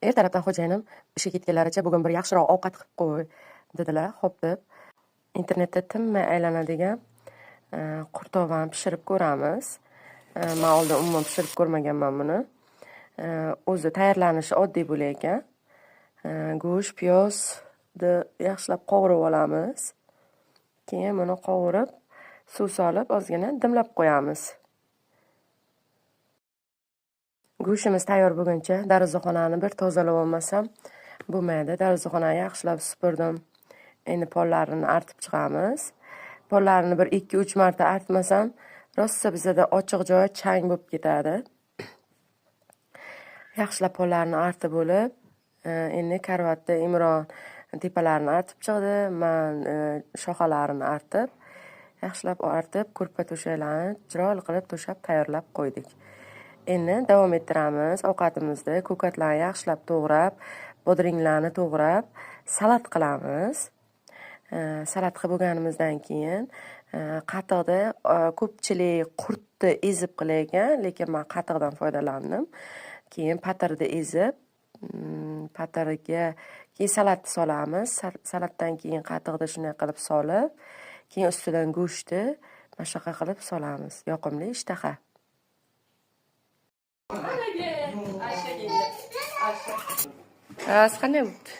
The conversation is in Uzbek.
Ertalabdan xo'jayinim ishga ketganlaricha bugun bir yaxshiroq ovqat qilib qo'y dedilar. Xo'p deb internetda tinmay aylanadigan qurtovani pishirib ko'ramiz. Men oldin umuman pishirib ko'rmaganman buni. O'zi tayyorlanishi oddiy bo'lar ekan. Go'sht, piyozni yaxshilab qovurib olamiz. Keyin buni qovurib, suv solib, ozgina dimlab qo'yamiz. Go'shtimiz tayyor bo'lguncha darvozaxonani bir tozalab olmasam bo'lmaydi. Darvozaxonani yaxshilab supurdim. Endi pollarini artib chiqamiz. Pollarini bir 2-3 marta artmasam, rosa bizada ochiq joy chang bo'lib ketadi. Yaxshilab pollarini artib bo'lib, endi karvatda Imron tepalarini artib chiqdi. Men shoxalarini artib, yaxshilab artib, ko'rpa to'shaklarni chiroyli qilib to'shab tayyorlab qo'ydik. Endi davom ettiramiz ovqatimizni. Ko'katlarni yaxshilab to'g'rab, bodringlarni to'g'rab, salat qilamiz. Salat qilib bo'lganimizdan keyin qatiqda ko'pchilik qurtni ezib qilar ekan, lekin men qatiqdan foydalandim. Keyin patirni ezib, patirga keyin salatni solamiz. Salatdan keyin qatiqni shunday qilib solib, keyin ustidan go'shtni mana shunaqa qilib solamiz. Yoqimli ishtaha. Qanday bo'ldi?